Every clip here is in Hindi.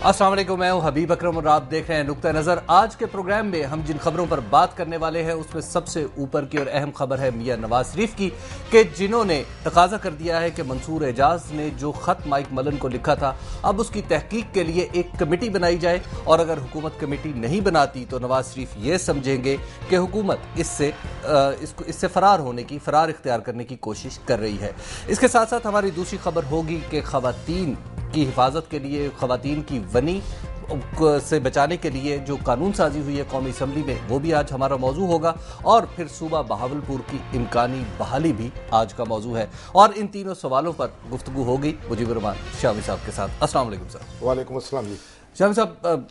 अस्सलाम वालेकुम, मैं हूं हबीब अकरम और आप देख रहे हैं नुक्ता नज़र। आज के प्रोग्राम में हम जिन खबरों पर बात करने वाले हैं उसमें सबसे ऊपर की और अहम खबर है मियां नवाज शरीफ की, कि जिन्होंने तकाजा कर दिया है कि मंसूर एजाज ने जो खत माइक मलन को लिखा था अब उसकी तहकीक के लिए एक कमेटी बनाई जाए, और अगर हुकूमत कमेटी नहीं बनाती तो नवाज शरीफ ये समझेंगे कि हुकूमत इससे फरार इख्तियार करने की कोशिश कर रही है। इसके साथ साथ हमारी दूसरी खबर होगी कि खवातीन की हिफाजत के लिए, खवातीन की वनी से बचाने के लिए जो कानून साजी हुई है कौमी असम्बली में, वो भी आज हमारा मौजू होगा। और फिर सूबा बहावलपुर की इम्कानी बहाली भी आज का मौजू है। और इन तीनों सवालों पर गुफ्तगू होगी मुजीबुर रहमान शामी साहब के साथ। अस्सलाम वालेकुम सर। वालेकुम अस्सलाम जी। शामी साहब,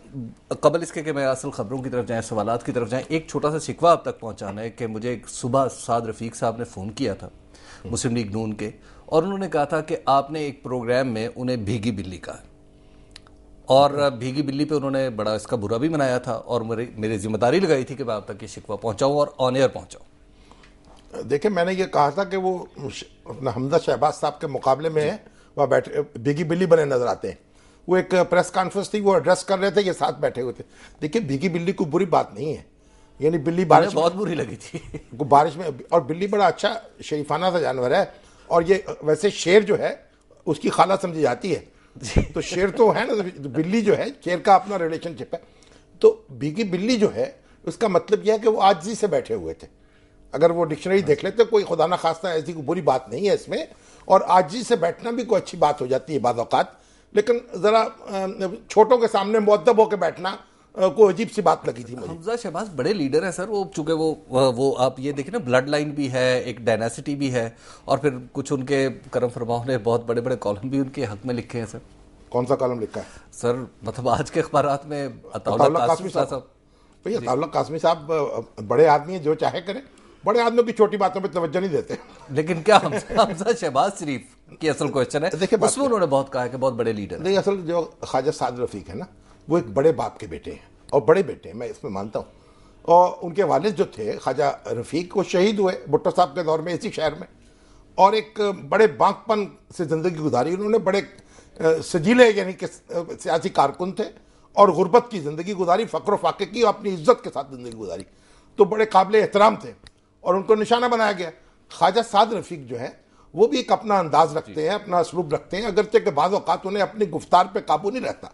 कबल इसके कि मैं असल खबरों की तरफ जाएँ, सवालात की तरफ जाएँ, एक छोटा सा शिकवा अब तक पहुँचाना है कि मुझे सुबह साद रफ़ीक साहब ने फ़ोन किया था मुस्लिम लीग नून के, और उन्होंने कहा था कि आपने एक प्रोग्राम में उन्हें भीगी बिल्ली कहा, और भीगी बिल्ली पे उन्होंने बड़ा इसका बुरा भी मनाया था, और मेरी जिम्मेदारी लगाई थी कि मैं आप तक ये शिकवा पहुंचाऊं और ऑन एयर पहुंचाऊं। देखिए, मैंने ये कहा था कि वो अपना हमजा शहबाज साहब के मुकाबले में वहाँ बैठे भीगी बिल्ली बने नजर आते हैं। वो एक प्रेस कॉन्फ्रेंस थी, वो एड्रेस कर रहे थे, ये साथ बैठे हुए थे। देखिए, भीगी बिल्ली कोई बुरी बात नहीं है, यानी बिल्ली बारिश बहुत बुरी लगी थी बारिश में, और बिल्ली बड़ा अच्छा शरीफाना सा जानवर है, और ये वैसे शेर जो है उसकी खाला समझी जाती है। तो शेर तो है ना, तो बिल्ली जो है शेर का अपना रिलेशनशिप है। तो भीगी बिल्ली जो है उसका मतलब यह है कि वो आजिज़ी से बैठे हुए थे। अगर वो डिक्शनरी देख लेते, कोई खुदा ना खास्ता ऐसी कोई बुरी बात नहीं है इसमें, और आजिज़ी से बैठना भी कोई अच्छी बात हो जाती है बाज़ औक़ात। लेकिन ज़रा छोटों के सामने मुअद्दब होकर बैठना को अजीब सी बात लगी थी मुझे। हमजा शहबाज बड़े लीडर हैं सर, वो चूंकि वो आप ये देखिए ना, ब्लड लाइन भी है, एक डायनेसिटी भी है, और फिर कुछ उनके करम फरमाओं ने बहुत बड़े बड़े कॉलम भी उनके हक में लिखे हैं सर। कौन सा कॉलम लिखा है सर? मतलब आज के अखबारात में अताउल्लाह कासमी साहब। भैया, अताउल्लाह कासमी साहब बड़े आदमी हैं, जो चाहे करें। बड़े आदमियों की छोटी बातों पर तवज्जो नहीं देते। लेकिन क्या हमजा शहबाज शरीफ की असल क्वेश्चन है, देखिए उसमें उन्होंने बहुत कहा है कि बहुत बड़े लीडर नहीं, असल जो ख्वाजा साद रफीक है ना, वो एक बड़े बाप के बेटे हैं, और बड़े बेटे हैं, मैं इसमें मानता हूँ। और उनके वालिद जो थे ख्वाजा रफीक, वो शहीद हुए भुट्टो साहब के दौर में इसी शहर में, और एक बड़े बांकपन से ज़िंदगी गुजारी उन्होंने। बड़े सजीले यानी कि सियासी कारकुन थे, और गुर्बत की ज़िंदगी गुजारी, फ़क्र फाके की, अपनी इज्जत के साथ ज़िंदगी गुजारी। तो बड़े काबिल एहतराम थे, और उनको निशाना बनाया गया। ख्वाजा साद रफीक जो है वो भी एक अपना अंदाज रखते हैं, अपना असलूब रखते हैं, अगरचे के बाज़ औक़ात उन्हें अपनी गुफ्तार पे काबू नहीं रहता।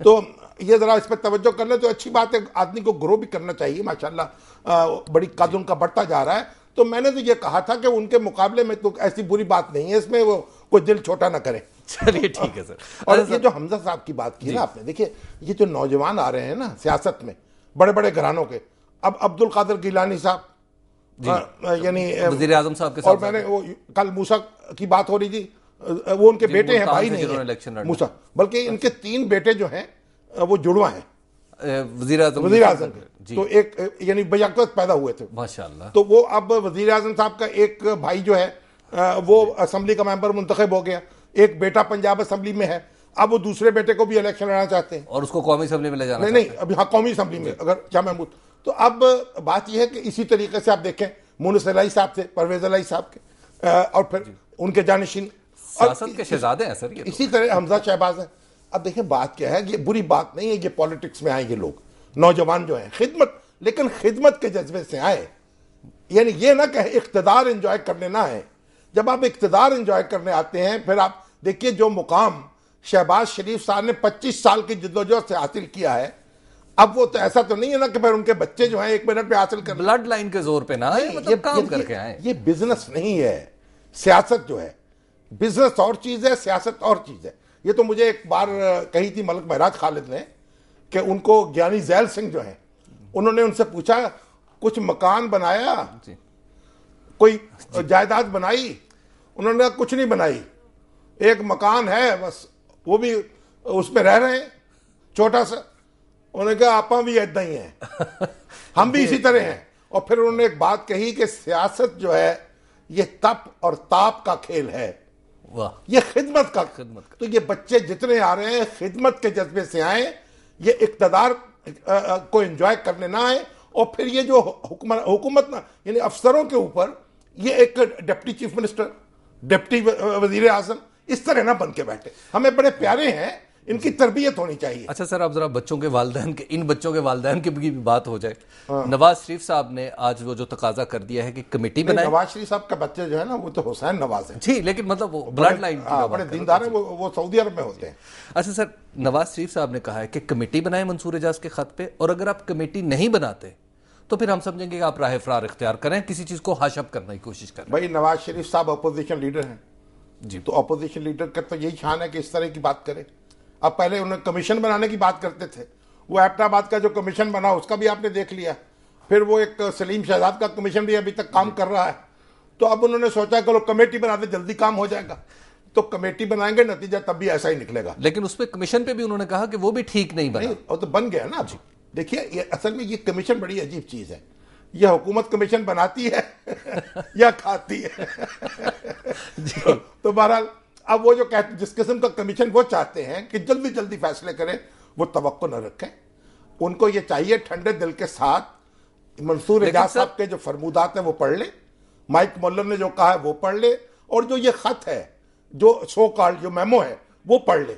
तो ये ज़रा इस पर तवज्जो कर ले तो अच्छी बात है। आदमी को ग्रो भी करना चाहिए, माशाल्लाह बड़ी कद उनका बढ़ता जा रहा है। तो मैंने तो ये कहा था कि उनके मुकाबले में तो ऐसी बुरी बात नहीं है इसमें, वो कोई दिल छोटा ना करे। चलिए ठीक है सर। और ये जो हमजा साहब की बात की ना आपने, देखिए ये जो नौजवान आ रहे हैं ना सियासत में, बड़े बड़े घरानों के, अब अब्दुल कादिर गिलानी साहब, यानी वज़ीर आज़म साहब के साथ, और मैंने वो कल मूसा की बात हो रही थी, वो उनके बेटे हैं, भाई नहीं है मूसा, बल्कि इनके 3 बेटे जो हैं वो जुड़वा हैं वज़ीर आज़म के। तो एक यानी बयाकत पैदा हुए थे माशाअल्लाह। तो वो अब वज़ीर आज़म साहब का एक भाई जो है वो असम्बली का मेंबर मुंतखब हो गया, एक बेटा पंजाब असम्बली में है, अब वो दूसरे बेटे को भी इलेक्शन लड़ना चाहते हैं, और उसको कौमी असम्बली में ले जाना नहीं अभी, हाँ कौमी असम्बली में, अगर शाह महमूद। तो अब बात यह है कि इसी तरीके से आप देखें, मुनस अलाई साहब थे, परवेज अलाई साहब के, और फिर उनके जानशीन सियासत के शहजादे हैं सर ये। इसी तरह हमजा शहबाज है। अब देखें बात क्या है, ये बुरी बात नहीं है, ये पॉलिटिक्स में आए ये लोग, नौजवान जो हैं, खिदमत, लेकिन खिदमत के जज्बे से आए, यानी ये ना कहे इख्तिदार एंजॉय करने ना है। जब आप इख्तिदार एंजॉय करने आते हैं, फिर आप देखिए जो मुकाम शहबाज शरीफ साहब ने 25 साल की जिद्दोजहद से हासिल किया है, अब वो तो ऐसा तो नहीं है ना कि फिर उनके बच्चे जो हैं 1 मिनट में हासिल कर, ब्लड लाइन के जोर पे ना, मतलब काम करके आए। ये बिजनेस नहीं है, सियासत जो है, बिजनेस और चीज है, सियासत और चीज है। ये तो मुझे एक बार कही थी मलिक महराज खालिद ने, कि उनको ज्ञानी जैल सिंह जो है, उन्होंने उनसे पूछा कुछ मकान बनाया, कोई जायदाद बनाई? उन्होंने कहा कुछ नहीं बनाई, एक मकान है बस, वो भी उसमें रह रहे हैं छोटा सा। उन्होंने कहा आप भी ऐसा ही हैं, हम भी इसी तरह हैं। और फिर उन्होंने एक बात कही कि सियासत जो है ये तप और ताप का खेल है, ये खिदमत का। तो ये बच्चे जितने आ रहे हैं खिदमत के जज्बे से आए, ये इक्तदार को एंजॉय करने ना आए। और फिर ये जो हुकूमत ना, यानी अफसरों के ऊपर ये एक डिप्टी चीफ मिनिस्टर, डिप्टी वजीर आजम, इस तरह ना बन के बैठे। हमें बड़े प्यारे हैं इनकी तरबियत होनी चाहिए। अच्छा सर, अब जरा बच्चों के वालिदैन के, इन बच्चों के वालिदैन की भी बात हो जाए। नवाज शरीफ साहब ने आज वो जो तकाजा कर दिया है कि कमेटी बनाए। नवाज शरीफ साहब का बच्चे जो है ना वो तो हुसैन नवाज है जी, लेकिन मतलब वो ब्लड लाइन बड़े दीनदार है, वो सऊदी अरब में होते हैं। अच्छा सर, नवाज शरीफ साहब ने कहा है कि कमेटी बनाए मंसूर एजाज के खत पे, और अगर आप कमेटी नहीं बनाते तो फिर हम समझेंगे कि आप राह फरार इख्तियार करें, किसी चीज को हाशब करने की कोशिश करें। भाई नवाज शरीफ साहब अपोजिशन लीडर हैं जी, तो अपोजिशन लीडर का तो यही शान है कि इस तरह की बात करे। अब पहले उन्हें कमीशन बनाने की बात करते थे, वो एबटाबाद का जो कमीशन बना उसका भी आपने देख लिया, फिर वो एक सलीम शहजाद का कमीशन भी अभी तक काम कर रहा है। तो अब उन्होंने सोचा कि कमेटी बना दे, जल्दी काम हो जाएगा। तो कमेटी बनाएंगे, नतीजा तब भी ऐसा ही निकलेगा। लेकिन उस पर कमीशन पे भी उन्होंने कहा कि वो भी ठीक नहीं बना। और तो बन गया ना। जी देखिए, ये असल में ये कमीशन बड़ी अजीब चीज है। यह हुकूमत कमीशन बनाती है या खाती है। तो बहरहाल अब वो जो कहते, जिस किस्म का कमीशन वो चाहते हैं कि जल्दी जल्दी फैसले करें, वो तवक्को न रखें। उनको ये चाहिए ठंडे दिल के साथ मंसूर एजाज साहब के जो फरमूदात हैं वो पढ़ ले, माइक मोल्लन ने जो कहा है वो पढ़ ले, और जो ये खत है, जो सो कॉल्ड जो मेमो है वो पढ़ ले।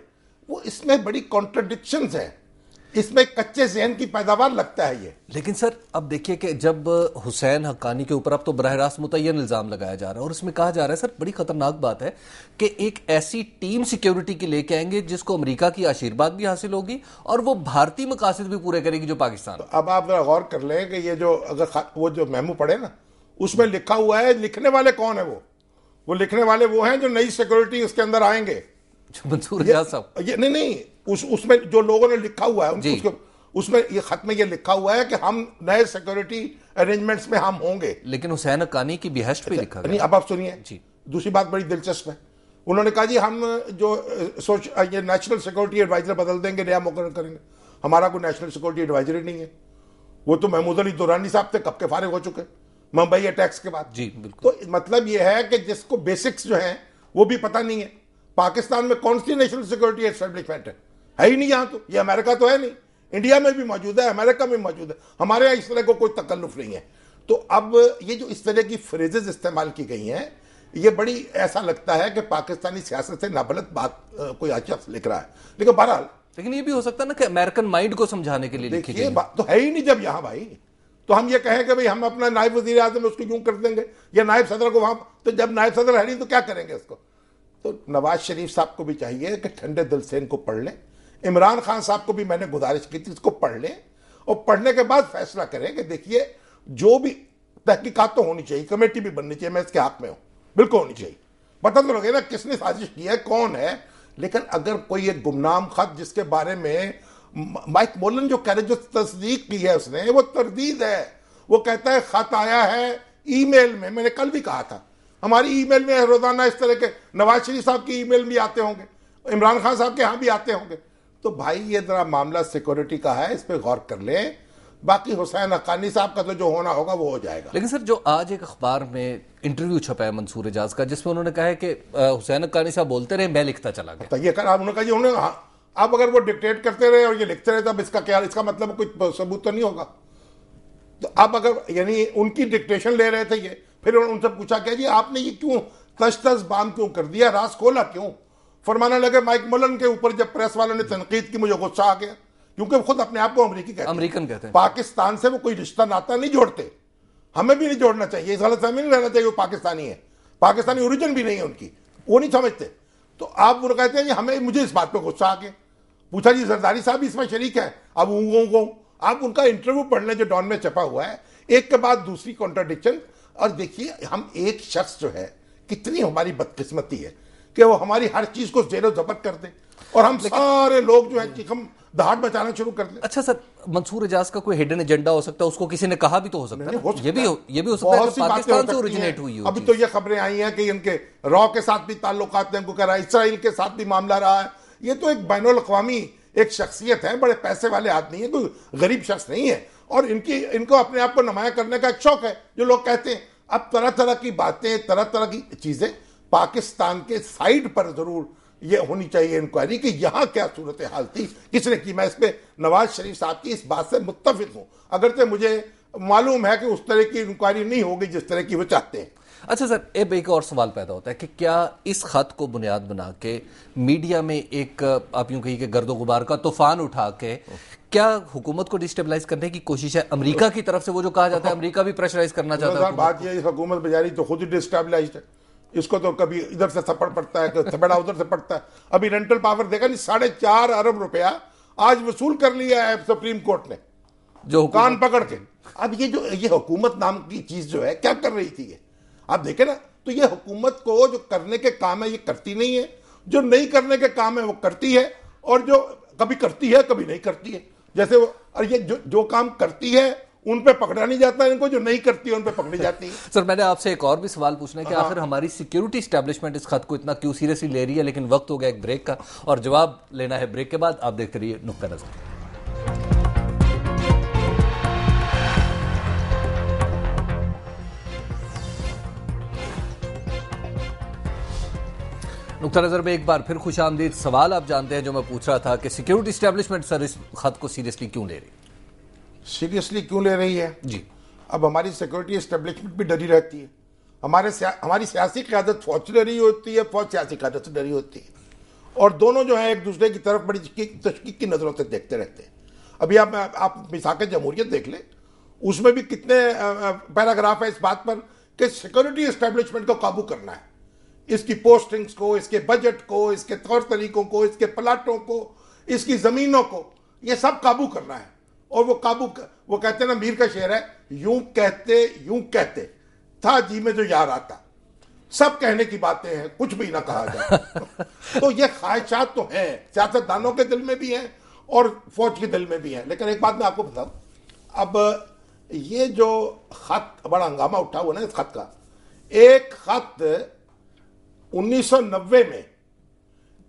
वो इसमें बड़ी कॉन्ट्रडिक्शंस हैं, इसमें कच्चे ज़हन की पैदावार लगता है ये। लेकिन सर अब देखिए कि जब हुसैन हक्कानी के ऊपर अब तो बराह रास्त मुतय्यन इल्जाम लगाया जा रहा है, और इसमें कहा जा रहा है सर, बड़ी खतरनाक बात है कि एक ऐसी टीम सिक्योरिटी की लेके आएंगे जिसको अमेरिका की आशीर्वाद भी हासिल होगी और वो भारतीय मकासद भी पूरे करेगी जो पाकिस्तान। तो अब आप गौर कर लें कि ये जो अगर वो जो मेमो पढ़े ना, उसमें लिखा हुआ है, लिखने वाले कौन है? वो लिखने वाले वो हैं जो नई सिक्योरिटी उसके अंदर आएंगे, मंसूर एजाज साहब। ये नहीं, उसमें जो लोगों ने लिखा हुआ है उसमें ये खत में ये लिखा हुआ है कि हम नए सिक्योरिटी अरेंजमेंट्स में हम होंगे। लेकिन हुसैन हक्कानी की बिहश्त पे लिखा नहीं, अब आप सुनिए जी। दूसरी बात बड़ी दिलचस्प है, उन्होंने कहा जी हम जो ये नेशनल सिक्योरिटी एडवाइजर बदल देंगे, नया मुकर्रर करेंगे। हमारा कोई नेशनल सिक्योरिटी एडवाइजर नहीं है, वो तो महमूद अली दुरानी साहब थे, कब के फारिग हो चुके मुंबई अटैक्स के बाद। जी बिल्कुल। तो मतलब ये है कि जिसको बेसिक्स जो है वो भी पता नहीं है। पाकिस्तान में कौन सी नेशनल सिक्योरिटी एस्टेब्लिशमेंट है ही नहीं यहाँ। तो ये अमेरिका तो है नहीं, इंडिया में भी मौजूद है, अमेरिका में मौजूद है, हमारे यहाँ इस तरह को कोई तकल्लुफ नहीं है। तो अब ये जो इस तरह की फ्रेजेस इस्तेमाल की गई हैं, ये बड़ी ऐसा लगता है कि पाकिस्तानी सियासत से नाबलद बात कोई शख्स लिख रहा है। लेकिन बहरहाल, लेकिन ये भी हो सकता है ना कि अमेरिकन माइंड को समझाने के लिए लिखी गई बात तो है ही नहीं। जब यहाँ भाई तो हम ये कहें कि भाई हम अपना नायब वजीर आजम उसको यूं कर देंगे या नायब सदर को वहां, तो जब नायब सदर है नहीं तो क्या करेंगे उसको। तो नवाज शरीफ साहब को भी चाहिए कि ठंडे दिल से इनको पढ़ लें। इमरान खान साहब को भी मैंने गुजारिश की थी इसको पढ़ लें, और पढ़ने के बाद फैसला करें कि देखिए जो भी तहकीकात तो होनी चाहिए, कमेटी भी बननी चाहिए, मैं इसके हक में हूं, बिल्कुल होनी चाहिए। पता तो लगे ना किसने साजिश की है, कौन है। लेकिन अगर कोई एक गुमनाम खत जिसके बारे में माइक मोलन जो कह रहे, जो तस्दीक की है उसने, वो तरदीद है। वो कहता है खत आया है ईमेल में, मैंने कल भी कहा था हमारी ईमेल में रोजाना इस तरह के नवाज शरीफ साहब की ईमेल भी आते होंगे, इमरान खान साहब के यहाँ भी आते होंगे। तो भाई ये जरा मामला सिक्योरिटी का है, इस पर गौर कर लें। बाकी हुसैन हक्कानी साहब का तो जो होना होगा वो हो जाएगा। लेकिन सर जो आज एक अखबार में इंटरव्यू छपा है मंसूर एजाज का, जिसमें उन्होंने कहा है कि हुसैन हक्कानी साहब बोलते रहे, मैं लिखता चला गया। तो ये कहा उन्होंने कहा जी उन्होंने, अब अगर वो डिक्टेट करते रहे और ये लिखते रहे तब इसका क्या, इसका मतलब कोई सबूत तो नहीं होगा। तो अब अगर यानी उनकी डिक्टेशन ले रहे थे ये, फिर उनसे पूछा क्या जी आपने ये क्यों तश तश बाम क्यों कर दिया, राज खोला क्यों? फरमाने लगे माइक मोलन के ऊपर जब प्रेस वालों ने तनकीद की मुझे गुस्सा आ गया, क्योंकि खुद अपने आप को अमेरिकन कहते हैं। पाकिस्तान से वो कोई रिश्ता नाता नहीं जोड़ते, हमें भी नहीं जोड़ना चाहिए, इस गलतफहमी नहीं रहना चाहिए वो पाकिस्तानी है, पाकिस्तानी ओरिजिन भी नहीं है उनकी, वो नहीं समझते। तो आप वो कहते हैं कि हमें, मुझे इस बात पर गुस्सा आ गया। पूछा जी जरदारी साहब इसमें शरीक है? अब आप उनका इंटरव्यू पढ़ लें जो डॉन में छपा हुआ है, एक के बाद दूसरी कॉन्ट्राडिक्शन। और देखिए हम एक शख्स जो है, कितनी हमारी बदकिस्मती है कि वो हमारी हर चीज को जेरो जबर कर दे और हम सारे लोग जो है कि हम दहाड़ बचाना शुरू कर दें। अच्छा सर, मंसूर एजाज का कोई हिडन एजेंडा हो सकता है, उसको किसी ने कहा भी तो हो सकता है, ये भी हो सकता है कि पाकिस्तान से ओरिजिनेट हुई हो। अभी तो ये खबरें आई हैं कि इनके रॉ के साथ भी ताल्लुकात हैं, कह रहा है इसराइल के साथ भी मामला रहा है। ये तो एक बैनुल अक़वामी एक शख्सियत है, बड़े पैसे वाले आदमी है, कोई गरीब शख्स नहीं है, और इनको अपने आप को नुमाया करने का एक शौक है जो लोग कहते हैं। अब तरह तरह की बातें, तरह तरह की चीजें, पाकिस्तान के साइड पर जरूर ये होनी चाहिए इंक्वायरी कि यहां क्या सूरत हाल थी, किसने की। मैं इस पे नवाज शरीफ साहब की इस बात से मुत्तफिक हूं, अगरचे मुझे मालूम है कि उस तरह की इंक्वायरी नहीं होगी जिस तरह की वो चाहते हैं। अच्छा सर, अब एक और सवाल पैदा होता है कि क्या इस खत को बुनियाद बना के मीडिया में एक आप यूं कहिए कि गर्दो गुबार का तूफान उठा के क्या हुकूमत को डिस्टेबलाइज करने की कोशिश है अमेरिका की तरफ से? वो जो कहा जाता है अमेरिका भी प्रेशराइज करना चाहता है। बात ये हुकूमत बेचारी तो खुद ही डिस्टेबलाइज्ड है। इसको तो कभी इधर से थप्पड़ पड़ता है, कभी थपेड़ा उधर से पड़ता है। अभी रेंटल पावर देखा नहीं, 4.5 अरब रुपया आज वसूल कर लिया है सुप्रीम कोर्ट ने जो कान पकड़ के। अब ये हुकूमत नाम की चीज जो है क्या कर रही थी ये आप देखे ना। तो ये हुकूमत को जो करने के काम है ये करती नहीं है, जो नहीं करने के काम है वो करती है, और जो कभी करती है कभी नहीं करती है। जैसे वो, और ये जो काम करती है उन पे पकड़ा नहीं जाता इनको, जो नहीं करती है उन पे पकड़ी जाती है। सर मैंने आपसे एक और भी सवाल पूछना है कि आखिर हमारी सिक्योरिटी एस्टैब्लिशमेंट इस खत को इतना क्यों सीरियसली ले रही है? लेकिन वक्त हो गया एक ब्रेक का, और जवाब लेना है ब्रेक के बाद। आप देखते रहिए नुक्ता नजर। नुक्ता नजर में एक बार फिर खुश आमदीद। सवाल आप जानते हैं जो मैं पूछ रहा था कि सिक्योरिटी एस्टैब्लिशमेंट सर इस खत को सीरियसली क्यों ले रही है? सीरियसली क्यों ले रही है जी। अब हमारी सिक्योरिटी एस्टेब्लिशमेंट भी डरी रहती है। हमारी सियासी क़यादत फौज से डरी होती है, फौज सियासी क़यादत से डरी होती है, और दोनों जो है एक दूसरे की तरफ बड़ी तशकीक की नज़रों से देखते रहते हैं। अभी आप मिसाक़ जमहूरियत देख लें, उसमें भी कितने पैराग्राफ है इस बात पर कि सिक्योरिटी एस्टेब्लिशमेंट को काबू करना है, इसकी पोस्टिंग्स को, इसके बजट को, इसके तौर तरीकों को, इसके प्लाटों को, इसकी ज़मीनों को, ये सब काबू करना है। और वो कहते हैं ना, मीर का शेर है, यूं कहते था जी में जो यार आता। सब कहने की बातें हैं, कुछ भी ना कहा जाए। तो ये ख्वाहिशात तो हैं, सियासतदानों के दिल में भी हैं और फौज के दिल में भी हैं। लेकिन एक बात मैं आपको बताऊं, अब ये जो खत बड़ा हंगामा उठा हुआ ना इस खत का, एक खत 1990 में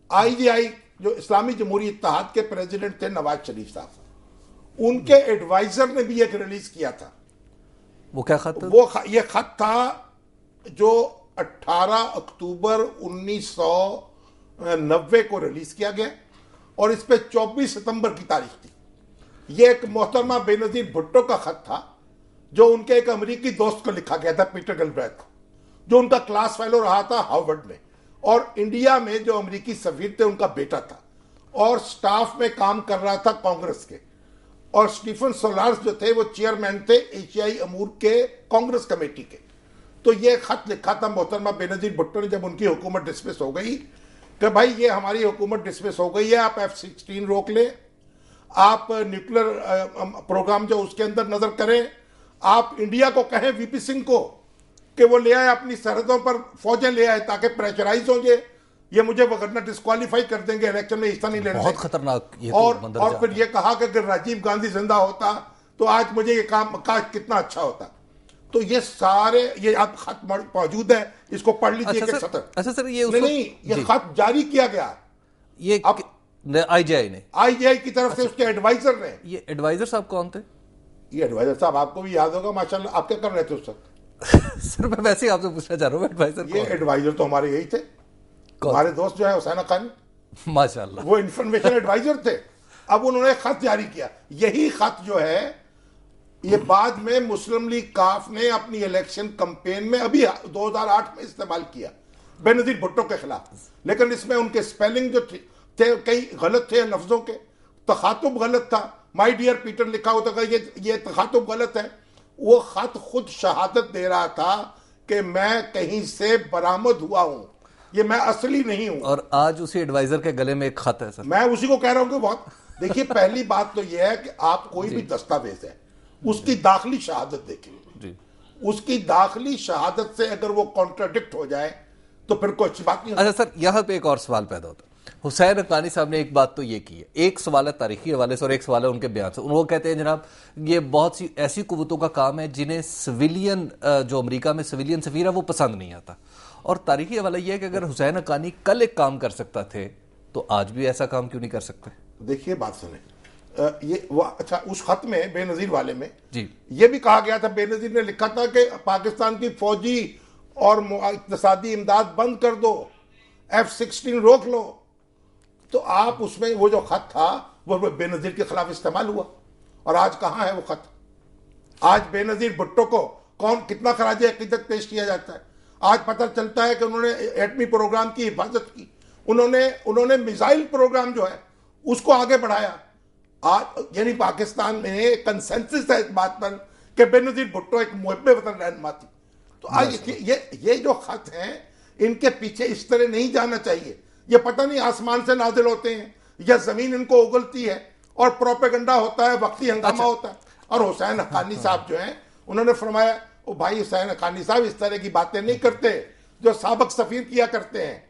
IGI जो इस्लामी जमहूरी इत्तेहाद के प्रेसिडेंट थे नवाज शरीफ साहब, उनके एडवाइजर ने भी एक रिलीज किया था। वो क्या खत था? ये खत था जो 18 अक्टूबर 1990 को रिलीज किया गया, और इस पे 24 सितंबर की तारीख थी। ये एक मोहतरमा बेनजीर भुट्टो का खत था जो उनके एक अमेरिकी दोस्त को लिखा गया था, पीटर गलब्रेथ को, जो उनका क्लास फेलो रहा था हार्वर्ड में, और इंडिया में जो अमेरिकी सफीर थे उनका बेटा था, और स्टाफ में काम कर रहा था कांग्रेस के। और स्टीफन सोलार्स जो थे वो चेयरमैन थे एशियाई अमूर के कांग्रेस कमेटी के। तो ये खत लिखा था मोहतरमा बेनजीर भुट्टो ने जब उनकी हुकूमत डिसमिस हो गई कि भाई ये हमारी हुकूमत डिसमिस हो गई है, आप F-16 रोक लें, आप न्यूक्लियर प्रोग्राम जो उसके अंदर नजर करें, आप इंडिया को कहें VP सिंह को कि वो ले आए अपनी सरहदों पर फौजें ले आए ताकि प्रेशराइज हो जाए, ये मुझे वरना डिस्क्वालीफाई कर देंगे, इलेक्शन में हिस्सा नहीं लेने। बहुत खतरनाक ये और फिर ये कहा कि अगर राजीव गांधी जिंदा होता तो आज मुझे ये काम काश कितना अच्छा होता। तो ये सारे ये आप खत मौजूद है, इसको पढ़ लीजिए। अच्छा सर, ये नहीं ये खत जारी किया गया ये अब IGI की तरफ से उसके एडवाइजर ने। ये एडवाइजर साहब कौन थे? ये एडवाइजर साहब आपको भी याद होगा माशाल्लाह। आप क्या कर रहे थे उस वक्त? सर मैं वैसे ही आपसे पूछना चाह रहा हूँ, एडवाइजर ये एडवाइजर तो हमारे यही थे, हमारे दोस्त जो है हुसैन खान, माशाल्लाह, वो इंफॉर्मेशन एडवाइजर थे। अब उन्होंने खत जारी किया। यही खत जो है ये बाद में मुस्लिम लीग काफ ने अपनी इलेक्शन कैंपेन में अभी 2008 में इस्तेमाल किया बेनजीर भुट्टो के खिलाफ। लेकिन इसमें उनके स्पेलिंग जो थे कई गलत थे, लफ्जों के तखातुब गलत था। माय डियर पीटर लिखा होता था, ये तखातुब गलत है। वो खत खुद शहादत दे रहा था कि मैं कहीं से बरामद हुआ हूं, ये मैं असली नहीं हूं। और आज उसी एडवाइजर के गले में एक खत है सर। मैं उसी को कह रहा हूं कि बहुत देखिए, पहली बात तो यह है कि आप कोई भी दस्तावेज है उसकी दाखिली शहादत देखिए। उसकी दाखिली शहादत से अगर वो कॉन्ट्राडिक्ट हो जाए तो फिर कोई अच्छी बात नहीं। अच्छा सर, यहां पे एक और सवाल पैदा होता है। हुसैन हक्कानी साहब ने एक बात तो ये की है, एक सवाल है तारीखी हवाले से और एक सवाल है उनके बयान से। वो कहते हैं जनाब ये बहुत सी ऐसी कुव्वतों का काम है जिन्हें सिविलियन जो अमेरिका में सिविलियन सफीर है वो पसंद नहीं आता। और तारीखी हवाला यह है कि अगर हुसैन हक्कानी कल एक काम कर सकता थे तो आज भी ऐसा काम क्यों नहीं कर सकते? देखिए बात सुने, ये वो अच्छा उस खत में बेनजीर वाले में जी ये भी कहा गया था, बेनजीर ने लिखा था कि पाकिस्तान की फौजी और इक़्तिसादी इमदाद बंद कर दो, F-16 रोक लो। तो आप उसमें वो जो खत था वो बेनजीर के खिलाफ इस्तेमाल हुआ, और आज कहां है वो खत? आज बेनजीर भुट्टो को कौन कितना खराज अकीदत पेश किया जाता है। आज पता चलता है कि उन्होंने एटमी प्रोग्राम की हिफाजत की, उन्होंने मिसाइल प्रोग्राम जो है उसको आगे बढ़ाया। आज यानी पाकिस्तान में कंसेंसस है इस बात पर कि बेनजीर भुट्टो एक मुहब्बे वतन रहनुमा थी। तो आज ये जो खत हैं इनके पीछे इस तरह नहीं जाना चाहिए। ये पता नहीं आसमान से नाजिल होते हैं या जमीन इनको उगलती है और प्रोपेगेंडा होता है, वक्ती हंगामा होता है। और हुसैन हक्कानी साहब जो हैं उन्होंने फरमाया, ओ भाई हुसैन हक्कानी साहब इस तरह की बातें नहीं करते जो साबिक सफीर किया करते हैं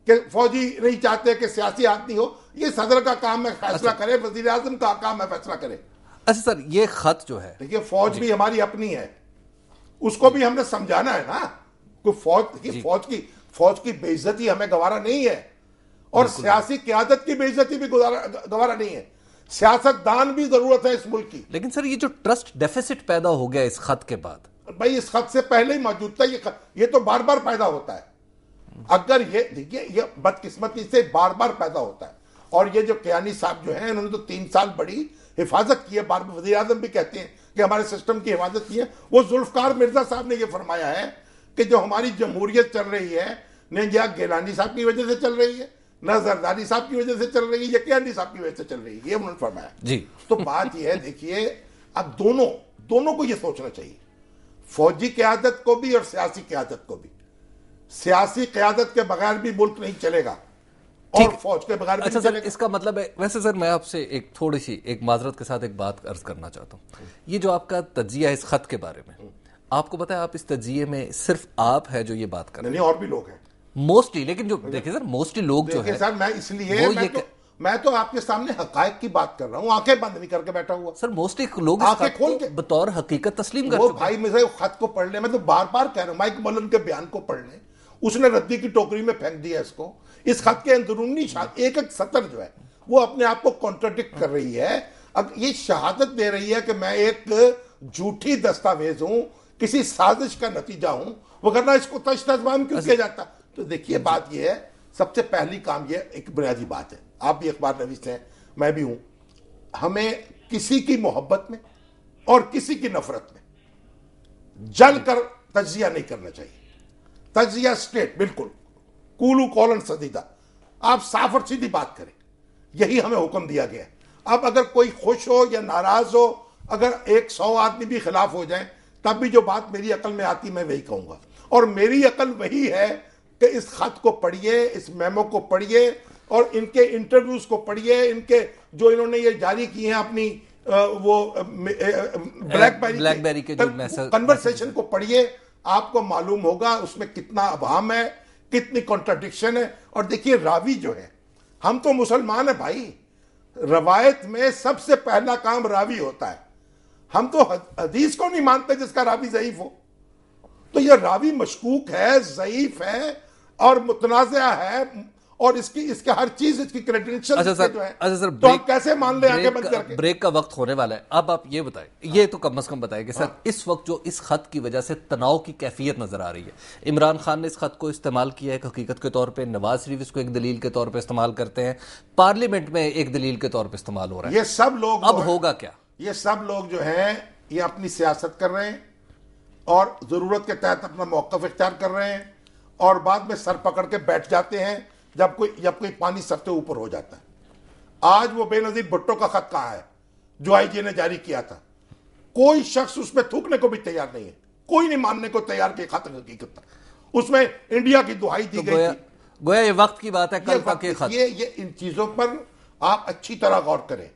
कि फौजी नहीं चाहते कि सियासी आदमी हो। ये सदर का काम है फैसला करे, वजीर आजम का काम है फैसला करे। अच्छा सर, ये खत जो है, देखिए फौज भी हमारी अपनी है, उसको भी हमने समझाना है ना। कोई फौज की बेइज्जती हमें गवारा नहीं है और सियासी क्यादत की बेइज्जती भी गवारा नहीं है। सियासतदान भी जरूरत है इस मुल्क की। लेकिन सर ये जो ट्रस्ट डेफिसिट पैदा हो गया इस खत के बाद, भाई इस खत से पहले ही मौजूद था ये तो बार बार पैदा होता है। अगर ये देखिए ये बदकिस्मती से बार बार पैदा होता है। और ये जो कियानी साहब जो हैं इन्होंने तो 3 साल बड़ी हिफाजत की है। बार बार वज़ीर आज़म भी कहते हैं कि हमारे सिस्टम की हिफाजत की है। वो जुल्फकार मिर्जा साहब ने ये फरमाया है कि जो हमारी जमहूरियत चल रही है न या गिलानी साहब की वजह से चल रही है, न जरदारी साहब की वजह से चल रही है, या कियानी साहब की वजह से चल रही है। ये उन्होंने फरमाया जी। तो बात यह है, देखिए अब दोनों को ये सोचना चाहिए, फौजी क़यादत को भी और सियासी क़यादत को भी। सियासी क़यादत के बगैर भी मुल्क नहीं चलेगा और फौज के बगैर भी अच्छा नहीं सर, चलेगा। इसका मतलब है, वैसे सर मैं आपसे एक थोड़ी सी एक माजरत के साथ एक बात अर्ज करना चाहता हूँ। ये जो आपका तज्जिया है इस खत के बारे में, आपको पता है आप इस तज्जिये में सिर्फ आप है जो ये बात कर रहे हैं, नहीं और भी लोग हैं मोस्टली। लेकिन जो देखिए सर, मोस्टली लोग जो है सर, मैं इसलिए मैं तो आपके सामने हकायक की बात कर रहा हूं, आंखें बंद नहीं करके बैठा हुआ। सर मोस्टली लोग आंखें खोल के बतौर हकीकत तस्लीम कर वो चुके भाई मुझे खत को पढ़ ले, मैं तो बार बार कह रहा हूं माइक मलन के बयान को पढ़ ले। उसने रद्दी की टोकरी में फेंक दिया इसको। इस खत के अंदरूनी एक एक सतर जो है वो अपने आप को कॉन्ट्राडिक्ट कर रही है। अब ये शहादत दे रही है कि मैं एक झूठी दस्तावेज हूं, किसी साजिश का नतीजा हूं, वरना इसको तशतज़बान क्यों किया जाता। तो देखिए बात यह है, सबसे पहली काम यह एक बुनियादी बात है, आप भी अखबार नवीस हैं, मैं भी हूं, हमें किसी की मोहब्बत में और किसी की नफरत में जल कर तजिया नहीं करना चाहिए। तजिया स्ट्रेट, बिल्कुल कूलू कॉलन सदीदा, आप साफ और सीधी बात करें, यही हमें हुक्म दिया गया है। अब अगर कोई खुश हो या नाराज हो, अगर 100 आदमी भी खिलाफ हो जाए, तब भी जो बात मेरी अकल में आती मैं वही कहूंगा। और मेरी अकल वही है कि इस खत को पढ़िए, इस मेमो को पढ़िए और इनके इंटरव्यूज को पढ़िए, इनके जो इन्होंने ये जारी किए हैं अपनी वो ब्लैकबेरी के कन्वर्सेशन को पढ़िए। आपको मालूम होगा उसमें कितना अभाम है, कितनी कॉन्ट्राडिक्शन है। और देखिए रावी जो है, हम तो मुसलमान है भाई, रवायत में सबसे पहला काम रावी होता है। हम तो हदीस को नहीं मानते जिसका रावी ज़ईफ हो। तो यह रावी मशकूक है, ज़ईफ है और मुतनाज़ा है और इसके हर चीज इसकी क्रेडेंशियल जो है। अच्छा सर, तो हम कैसे मान ले आगे बंद करके? ब्रेक का वक्त होने वाला है। अब आप ये बताएं, ये तो कम से कम बताएं कि सर इस वक्त जो इस खत की वजह से तनाव की कैफियत नजर आ रही है, इमरान खान ने इस खत को इस्तेमाल किया है हकीकत के तौर पर, नवाज शरीफ इसको एक दलील के तौर पर इस्तेमाल करते हैं, पार्लियामेंट में एक दलील के तौर पर इस्तेमाल हो रहा है। ये सब लोग अब होगा क्या? ये सब लोग जो है ये अपनी सियासत कर रहे हैं और जरूरत के तहत अपना मौक़िफ़ इख्तियार कर रहे हैं और बाद में सर पकड़ के बैठ जाते हैं जब कोई पानी सर से ऊपर हो जाता है। आज वो बेनजीर भुट्टो का खत कहाँ है जो आईजी ने जारी किया था? कोई शख्स उसमें थूकने को भी तैयार नहीं है, कोई नहीं मानने को तैयार कि खत हकीकत था। उसमें इंडिया की दुहाई दी गई थी। गोया ये वक्त की बात है, कल का के खत। ये इन चीजों पर आप अच्छी तरह गौर करें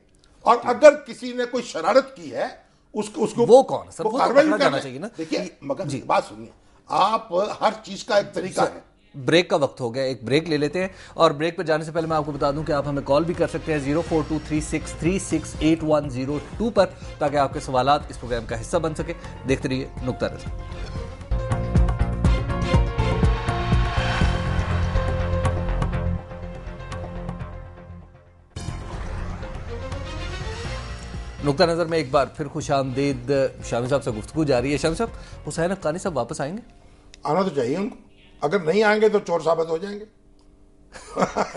और अगर किसी ने कोई शरारत की है उसको वो कौन सर, वो कार्रवाई करना चाहिए ना। देखिए मगर बात सुनिए, आप हर चीज का एक तरीका है। ब्रेक का वक्त हो गया, एक ब्रेक ले लेते हैं और ब्रेक पर जाने से पहले मैं आपको बता दूं कि आप हमें कॉल भी कर सकते हैं 0423636802 पर, ताकि आपके सवालात इस प्रोग्राम का हिस्सा बन सके। देखते रहिए नुक्ता नज़र। नुक्ता नज़र में एक बार फिर खुशामदीद। शामी साहब से गुफ्तगू जारी है। शामी साहब, हुसैन हक्कानी साहब वापस आएंगे? आना तो चाहिए उनको, अगर नहीं आएंगे तो चोर साबित हो जाएंगे।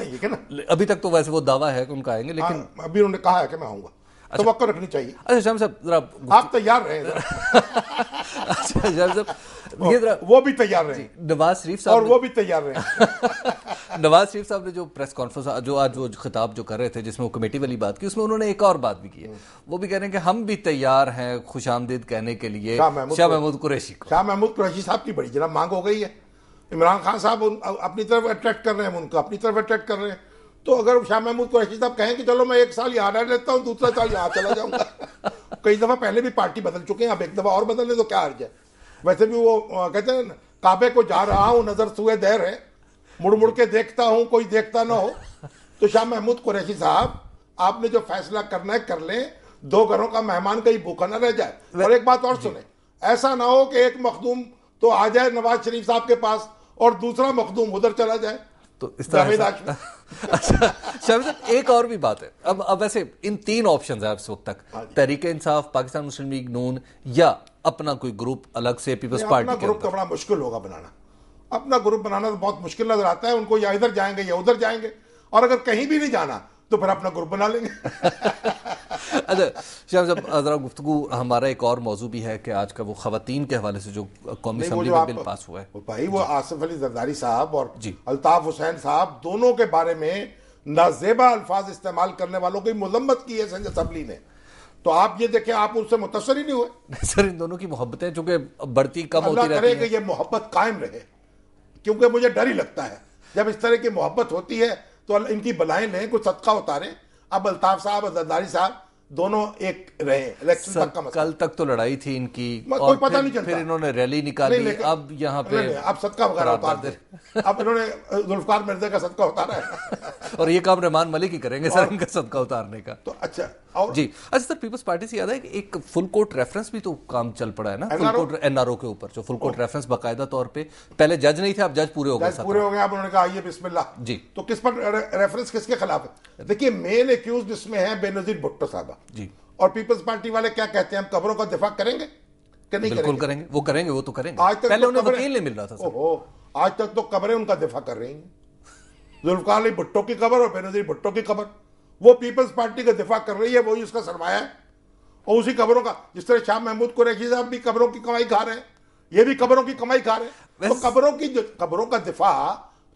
ये क्या ना, अभी तक तो वैसे वो दावा है कि उनका आएंगे, लेकिन अभी उन्होंने कहा है कि मैं आऊंगा। तवक्को रखनी चाहिए। अच्छा शाम साहब जरा आप तैयार रहे अच्छा शाम साहब ये जरा वो भी तैयार रहे, नवाज शरीफ साहब और वो भी तैयार रहे। नवाज शरीफ साहब ने जो प्रेस कॉन्फ्रेंस जो आज वो खिताब जो कर रहे थे जिसमें वो कमेटी वाली बात की, उसमें उन्होंने एक और बात भी की है। वो भी कह रहे हैं कि हम भी तैयार हैं खुशामदीद कहने के लिए शाह महमूद कुरैशी को। शाह महमूद कुरैशी साहब की बड़ी जनाब मांग हो गई है। इमरान खान साहब अपनी तरफ अट्रैक्ट कर रहे हैं, उनको अपनी तरफ अट्रैक्ट कर रहे हैं। तो अगर शाह महमूद कुरैशी साहब कहें कि चलो मैं 1 साल यहाँ रह लेता हूँ, दूसरा साल यहाँ चला जाऊंगा। कई दफा पहले भी पार्टी बदल चुके हैं, अब एक दफा और बदल ले तो क्या हर्ज है। वैसे भी वो कहते हैं काबे को जा रहा हूँ नजर सुए देर है, मुड़ मुड़ के देखता हूँ कोई देखता ना हो। तो शाह महमूद कुरैशी साहब आपने जो फैसला करना है कर लें, 2 घरों का मेहमान कहीं भूखा ना रह जाए। और एक बात और सुने, ऐसा ना हो कि एक मखदूम तो आ जाए नवाज शरीफ साहब के पास और दूसरा मखदूम उधर चला जाए। तो इस तरह अच्छा शाह साहब एक और भी बात है, अब वैसे इन 3 ऑप्शंस है इस वक्त तक, तहरीक इंसाफ, पाकिस्तान मुस्लिम लीग नून या अपना कोई ग्रुप अलग से पीपल्स पार्टी। अपना ग्रुप तो बड़ा मुश्किल होगा बनाना, अपना ग्रुप बनाना तो बहुत मुश्किल नजर आता है उनको। या इधर जाएंगे या उधर जाएंगे, और अगर कहीं भी नहीं जाना तो फिर अपना ग्रुप बना लेंगे। अच्छा शाह साहब जरा गुफ्तगू हमारा एक और मौजू भी है कि आज का वो खवातीन के हवाले से जो कौमी असेंबली में बिल पास हुआ है भाई, वो आसिफ अली जरदारी साहब और अल्ताफ हुसैन साहब दोनों के बारे में नाजेबा अल्फाज इस्तेमाल करने वालों की मजम्मत की है संसद असेंबली ने। तो आप ये देखें, आप उनसे मुतासर ही नहीं हुए। सर इन दोनों की मोहब्बतें चूंकि बढ़ती कम होती रहती है, ये मोहब्बत कायम रहे, क्योंकि मुझे डर ही लगता है जब इस तरह की मोहब्बत होती है तो इनकी बलाएं लें, कुछ सदका उतारें। अब अल्ताफ साहब और जरदारी साहब दोनों एक रहे इलेक्शन तक का मसला। कल तक तो लड़ाई थी इनकी, कोई पता नहीं चलता। फिर इन्होंने रैली निकाली, अब यहाँ पे अब सदका वगैरह उतार दे। अब इन्होंने जुल्फकार मिर्जा का सदका उतारा है। और ये काम रहमान मलिक ही करेंगे सर इनका सदका उतारने का। तो अच्छा और जी अच्छा सर, पीपल्स पार्टी से याद है कि एक फुल कोर्ट रेफरेंस भी तो काम चल पड़ा है ना, फुल कोर्ट एनआरओ के ऊपर, जो फुल कोर्ट रेफरेंस बाकायदा तौर पे पहले जज नहीं थे, अब जज पूरे हो गए, पूरे हो गए। अब उन्होंने कहा आइए बिस्मिल्लाह जी। तो किस पर रेफरेंस किसके खिलाफ है? देखिए मेन एक्यूज इसमें है बेनजीर भुट्टो साहब जी। और पीपल्स पार्टी वाले क्या कहते हैं, हम कब्रों का दिफा करेंगे कि नहीं? बिल्कुल करेंगे, वो करेंगे, वो तो करेंगे। आज तक पहले उन्हें वकील नहीं मिल रहा था। ओहो, आज तक तो कब्रें उनका दिफा कर रही हैं, जुल्फकार अली भुट्टो की कब्र और बेनजीर भुट्टो की कब्र। वो पीपल्स पार्टी का दिफा कर रही है, वही उसका सरमाया है। और उसी कब्रों का, जिस तरह शाह महमूद कुरैशी साहब भी कब्रों की कमाई खा रहे हैं, ये भी कब्रों की कमाई खा रहे हैं। तो कब्रों का दिफा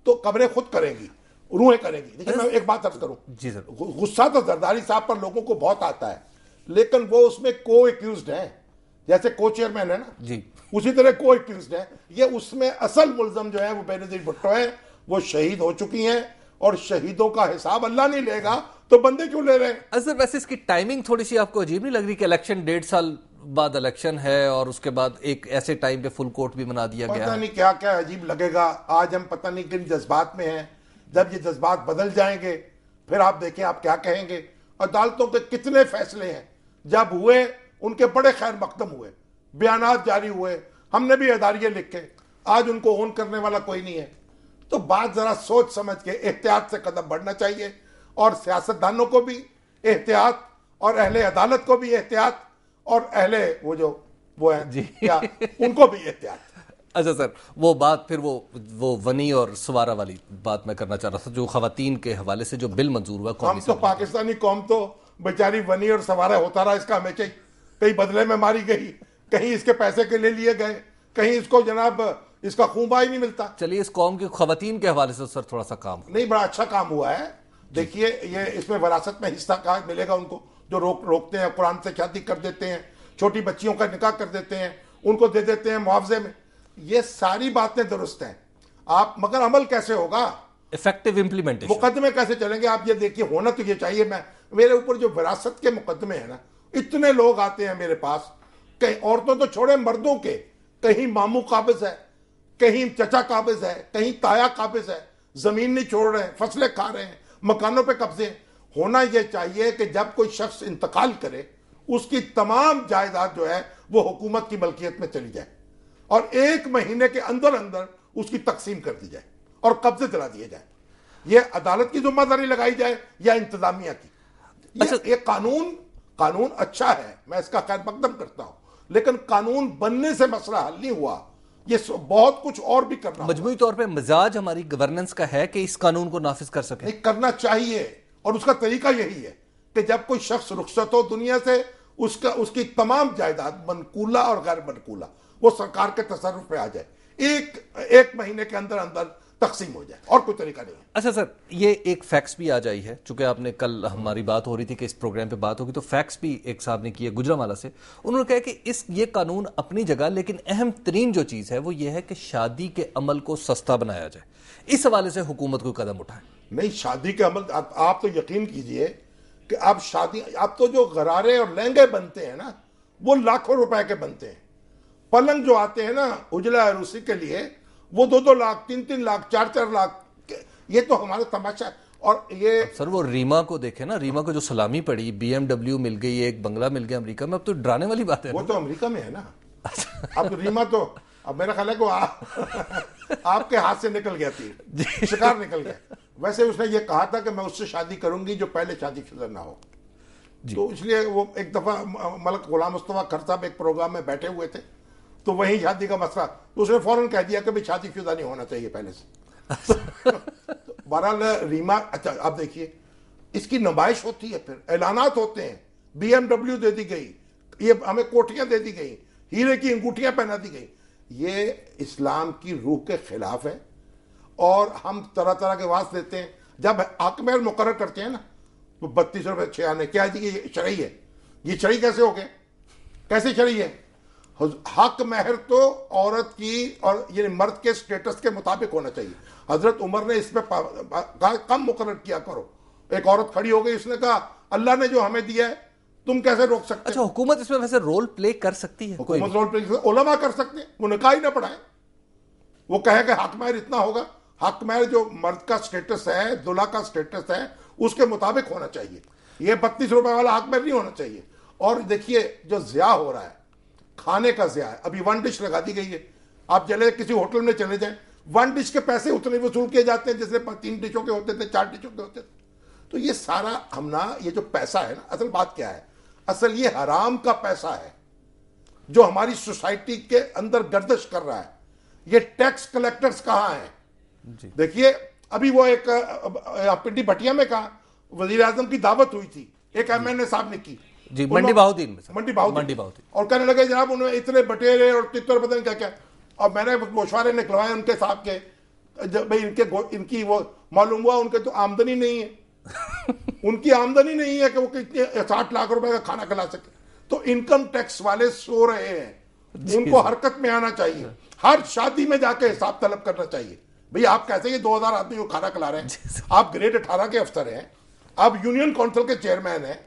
तो कब्रें खुद करेंगी, रूहें करेंगी। देखिए मैं एक बात अर्ज करूं जी सर, गुस्सा तो जरदारी साहब पर लोगों को बहुत आता है, लेकिन वो उसमें को एक्यूज्ड है, जैसे को चेयरमैन है ना जी, उसी तरह को एक्यूज्ड है। ये उसमें असल मुल्जम जो है वो बेनजीर भुट्टो है, वो शहीद हो चुकी हैं, और शहीदों का हिसाब अल्लाह नहीं लेगा तो बंदे क्यों ले रहे हैं? सर वैसे इसकी टाइमिंग थोड़ी सी आपको अजीब नहीं लग रही कि इलेक्शन 1.5 साल बाद इलेक्शन है और उसके बाद एक ऐसे टाइम पे फुल कोर्ट भी बना दिया गया? पता नहीं क्या क्या अजीब लगेगा। आज हम पता नहीं किन जज्बात में हैं, जब ये जज्बात बदल जाएंगे फिर आप देखें आप क्या कहेंगे। अदालतों के कितने फैसले हैं जब हुए, उनके बड़े खैर मकदम हुए, बयानात जारी हुए, हमने भी अदारिये लिखे, आज उनको ओन करने वाला कोई नहीं है। तो बात जरा सोच समझ के एहतियात से कदम बढ़ना चाहिए, और सियासतदानों को भी एहतियात, और अहले अदालत को भी एहतियात, और अहले वो है जी क्या उनको भी एहतियात। अच्छा सर, वो बात फिर वो वनी और सवारा वाली बात मैं करना चाह रहा था, जो खवातीन के हवाले से जो बिल मंजूर हुआ। हम तो पाकिस्तानी कौम तो बेचारी वनी और सवारा होता रहा, इसका हमें चाहिए। कहीं बदले में मारी गई, कहीं इसके पैसे के ले लिए गए, कहीं इसको जनाब इसका खूंबा ही नहीं मिलता। चलिए इस कौम की खवातीन के हवाले से सर थोड़ा सा काम नहीं, बड़ा अच्छा काम हुआ है। देखिए ये इसमें विरासत में हिस्सा कहाँ मिलेगा उनको, जो रोकते हैं, कुरान से शादी कर देते हैं, छोटी बच्चियों का निकाह कर देते हैं, उनको दे देते हैं मुआवजे में। ये सारी बातें दुरुस्त हैं, आप मगर अमल कैसे होगा, इफेक्टिव इंप्लीमेंटेशन, मुकदमे कैसे चलेंगे? आप ये देखिए, होना तो ये चाहिए। मेरे ऊपर जो विरासत के मुकदमे हैं ना, इतने लोग आते हैं मेरे पास, कहीं औरतों तो छोड़े मर्दों के, कहीं मामू काबिज है, कहीं चचा काबिज है, कहीं ताया काबिज है, जमीन नहीं छोड़ रहे हैं, फसलें खा रहे हैं, मकानों पे कब्जे। होना यह चाहिए कि जब कोई शख्स इंतकाल करे, उसकी तमाम जायदाद जो है वो हुकूमत की मलकियत में चली जाए, और 1 महीने के अंदर अंदर उसकी तकसीम कर दी जाए और कब्जे दिला दिए जाए। ये अदालत की जिम्मेदारी लगाई जाए या इंतजामिया की। ये कानून अच्छा है, मैं इसका खैर मकदम करता हूं, लेकिन कानून बनने से मसला हल नहीं हुआ। ये बहुत कुछ और भी करना, मजमूई तौर पे मिजाज हमारी गवर्नेंस का है कि इस कानून को नाफिज कर सके, करना चाहिए। और उसका तरीका यही है कि जब कोई शख्स रुखसत हो दुनिया से, उसकी तमाम जायदाद मनकूला और गैर मनकूला वो सरकार के तसर्रुफ पे आ जाए, एक महीने के अंदर अंदर तकसीम हो जाए, और कोई तरीका नहीं है। अच्छा सर, ये एक फैक्स भी आ जाई है, चूंकि आपने कल हमारी बात हो रही थी कि इस प्रोग्राम पे बात होगी, तो फैक्स भी एक साहब ने किया गुजरांवाला से। उन्होंने कहा कि ये कानून अपनी जगह, लेकिन अहम तरीन जो चीज है वो ये है कि शादी के अमल को सस्ता बनाया जाए। इस हवाले से हुकूमत कोई कदम उठाए? नहीं, शादी के अमल आप तो यकीन कीजिए कि आप तो जो गरारे और लहंगे बनते हैं ना, वो लाखों रुपए के बनते हैं। पलंग जो आते हैं ना उजला अरूसी के लिए, वो 2-2 लाख, 3-3 लाख, 4-4 लाख, ये तो हमारा तमाशा है। और ये सर वो रीमा को देखे ना, रीमा को जो सलामी पड़ी, BMW मिल गई, एक बंगला मिल गया अमेरिका में, अब तो डराने वाली बात है। वो तो अमेरिका में है ना। अब रीमा तो अब मेरा ख्याल है कि आपके हाथ से निकल गया थी, शिकार निकल गया। वैसे उसने ये कहा था कि मैं उससे शादी करूंगी जो पहले शादीशुदा ना हो, तो इसलिए वो एक दफा मलक गुलाम मुस्तफा खर साहब एक प्रोग्राम में बैठे हुए थे, तो वही शादी का मसला, तो उसने फौरन कह दिया कि भाई शादीशुदा नहीं होना चाहिए पहले से। तो बहरहाल रीमा, अच्छा आप देखिए, इसकी नुमाइश होती है, फिर ऐलानात होते हैं, BMW दे दी गई, ये हमें कोठियां दे दी गई, हीरे की अंगूठियां पहना दी गई। ये इस्लाम की रूह के खिलाफ है, और हम तरह तरह के वास देते हैं। जब हक महर मुकर्रर करते हैं ना, तो 32 रुपये 6 आने, क्या है जी, ये शरई है। ये शरई कैसे हो गए, कैसे शरई है? हक महर तो औरत की और ये मर्द के स्टेटस के मुताबिक होना चाहिए। हजरत उमर ने इसमें कम मुकर्रर किया करो। एक औरत खड़ी हो गई, उसने कहा अल्लाह ने जो हमें दिया है तुम कैसे रोक सकते? अच्छा, हुकूमत इसमें वैसे रोल प्ले कर सकती है? हुकूमत रोल प्ले, उलमा कर सकते हैं, वो निकाह ही ना पढ़ाए, वो कहे कि हक महर इतना होगा। हक महर जो मर्द का स्टेटस है, दुल्हा का स्टेटस है, उसके मुताबिक होना चाहिए। ये 32 रुपए वाला हक महर नहीं होना चाहिए। और देखिए जो ज़िया हो रहा है, खाने का ज़िया है। अभी 1 डिश लगा दी गई है, आप चले किसी होटल में चले जाएं, 1 डिश के पैसे उतने वसूल किए जाते हैं जैसे 3 डिशों के होते थे, 4 डिशों के होते थे। तो ये सारा हम ना, ये जो पैसा है ना, असल बात क्या है, असल ये हराम का पैसा है जो हमारी सोसाइटी के अंदर गर्दिश कर रहा है। ये टैक्स कलेक्टर्स कहां हैं? देखिए अभी वो एक पिंडी भटिया में कहा वजीर आजम की दावत हुई थी, एक MNA साहब ने की जी, मंडी बहाउद्दीन में, मंडी बहाउद्दीन, और कहने लगे जनाब उन्होंने इतने बटेरे और तितर पता नहीं क्या क्या, और मैंने मशवरे निकलवाए उनके साहब के, जब भाई इनकी वो मालूम हुआ उनके तो आमदनी नहीं है। उनकी आमदनी नहीं है कि वो कितने 60 लाख रुपए का खाना खिला सके। तो इनकम टैक्स वाले सो रहे हैं, उनको हरकत में आना चाहिए, हर शादी में जाके हिसाब तलब करना चाहिए। भाई आप कैसे ये 2000 आदमी को खाना खिला रहे हैं? आप ग्रेड 18 के अफसर हैं, आप यूनियन काउंसिल के चेयरमैन हैं,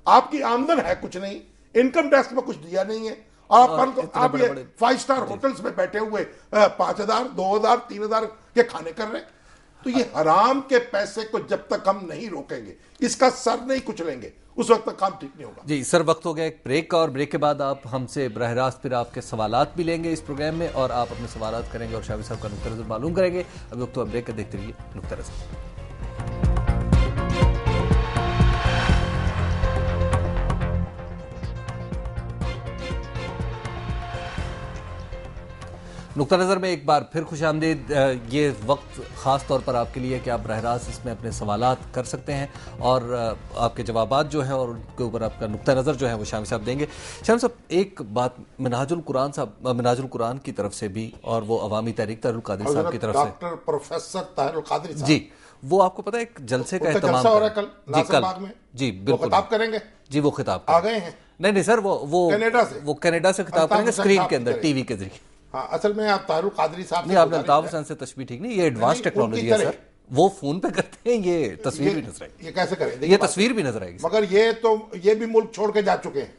आपकी आमदन है कुछ नहीं, इनकम टैक्स में कुछ दिया नहीं है, और आप ये 5 स्टार होटल्स में बैठे हुए 5000, 2000, 3000 के खाने कर रहे हैं। तो ये हराम के पैसे को जब तक हम नहीं रोकेंगे, इसका सर नहीं कुचलेंगे, उस वक्त तक काम ठीक नहीं होगा। जी सर, वक्त हो गया एक ब्रेक का, और ब्रेक के बाद आप हमसे बरह रास्त फिर आपके सवालात भी लेंगे इस प्रोग्राम में, और आप अपने सवालात करेंगे और शाफी साहब का नुक्ता नज़र मालूम करेंगे। अभी वक्त तो ब्रेक का, देखते रहिए नुक्ता नज़र। नुक्ता नज़र में एक बार फिर खुशामदीद। ये वक्त ख़ास तौर पर आपके लिए कि आप बरह रास्त इसमें अपने सवालात कर सकते हैं, और आपके जवाबात जो हैं और उनके ऊपर आपका नुक्ता नज़र जो है वो शामी साहब देंगे। शामी साहब, एक बात मिनहाजुल कुरान की तरफ से भी, और वो अवामी तहरीक ताहिरुल कादरी साहब की तरफ से, डॉक्टर प्रोफेसर ताहिरुल कादरी साहब जी, वो आपको पता है एक जलसे का एहतमाम हो रहा है कल नासिरबाग में। जी बिल्कुल, खिताब करेंगे जी, वो खिताब आ गए हैं। नहीं सर, वो कनाडा से खिताब करेंगे, स्क्रीन के अंदर, टीवी के जरिए। हाँ, असल में आप ताहिरुल कादरी साहब नहीं, आपने अल्ताफ हुसैन से तशबीह ठीक नहीं, ये एडवांस टेक्नोलॉजी है सर, वो फोन पे करते हैं, ये तस्वीर भी नजर आएगी। ये कैसे करें? ये तस्वीर भी नजर आएगी, मगर ये भी मुल्क छोड़ के जा चुके हैं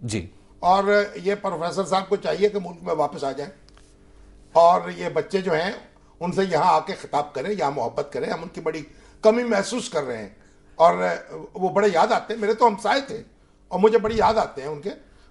जी, और ये प्रोफेसर साहब को चाहिए कि मुल्क में वापस आ जाएं, और ये बच्चे जो हैं उनसे यहाँ आके खिताब करें, यहाँ मोहब्बत करें। हम उनकी बड़ी कमी महसूस कर रहे हैं, और वो बड़े याद आते हैं, मेरे तो हमसाए थे और मुझे बड़ी याद आते हैं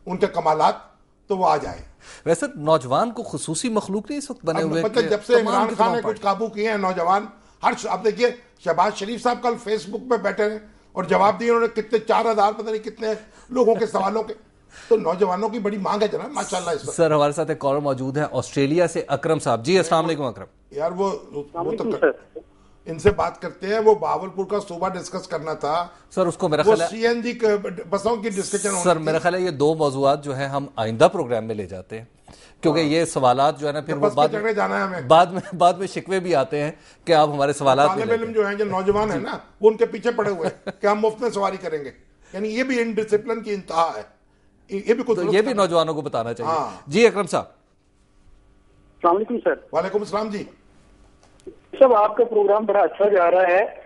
उनके कमालात, तो वो आ जाए। वैसे नौजवान को खुसूसी मखलूक नहीं इस वक्त बने हुए, मतलब जब से इमरान खान ने कुछ काबू किए हैं नौजवान, आप देखिए शहबाज शरीफ साहब कल फेसबुक पे बैठे हैं और जवाब दिए उन्होंने, कितने 4000 पता नहीं कितने लोगों के सवालों के। तो नौजवानों की बड़ी मांग है जनाब, माशाल्लाह। इस सर हमारे साथ एक कॉलर मौजूद है ऑस्ट्रेलिया से, अकरम साहब। जी अस्सलाम वालेकुम अकरम। यार वो तो इनसे बात करते हैं। वो बहावलपुर का सूबा डिस्कस करना था सर, उसको मेरा वो ख्याल है सीएनजी बसों की डिस्कशन सर, मेरा ख्याल है ये दो मौजूआत जो है हम आइंदा प्रोग्राम में ले जाते हैं, क्योंकि ये सवालात जो है ना फिर वो जाना है हमें बाद में शिकवे भी आते हैं कि आप हमारे सवालात तालिब इल्म जो है, जो नौजवान है ना, वो उनके पीछे पड़े हुए हैं कि हम मुफ्त में सवारी करेंगे। यानी ये भी इनडिसिप्लिन की इंतहा है, ये भी कुछ तो ये भी नौजवानों को बताना चाहिए। हाँ। जी अकरम साहब। अस्सलामुअलैकुम सर। वालेकुम अस्सलाम जी। सब आपका प्रोग्राम बड़ा अच्छा जा रहा है।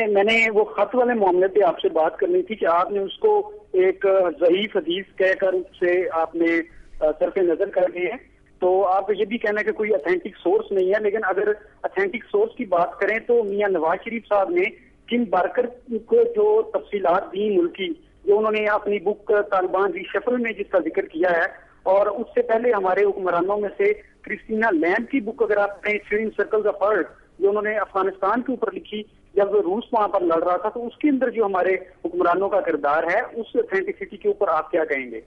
मैंने वो खत वाले मामले पे आपसे बात करनी थी कि आपने उसको एक ज़ईफ हदीस कहकर उससे आपने सरफे नजर कर दिए हैं। तो आप ये भी कहना कि कोई अथेंटिक सोर्स नहीं है, लेकिन अगर अथेंटिक सोर्स की बात करें तो मियां नवाज शरीफ साहब ने किम बारकर को जो तफसीलात दी मुल्की, जो उन्होंने अपनी बुक तालिबान रीशफल में जिसका जिक्र किया है, और उससे पहले हमारे हुक्मरानों में से क्रिस्टीना लैम्ब की बुक अगर आप स्विंग सर्कल्स ऑफ हर्ट जो उन्होंने अफगानिस्तान के ऊपर लिखी जब रूस वहां पर लड़ रहा था, तो उसके अंदर जो हमारे हुक्मरानों का किरदार है उस ऑथेंटिसिटी के ऊपर आप क्या कहेंगे?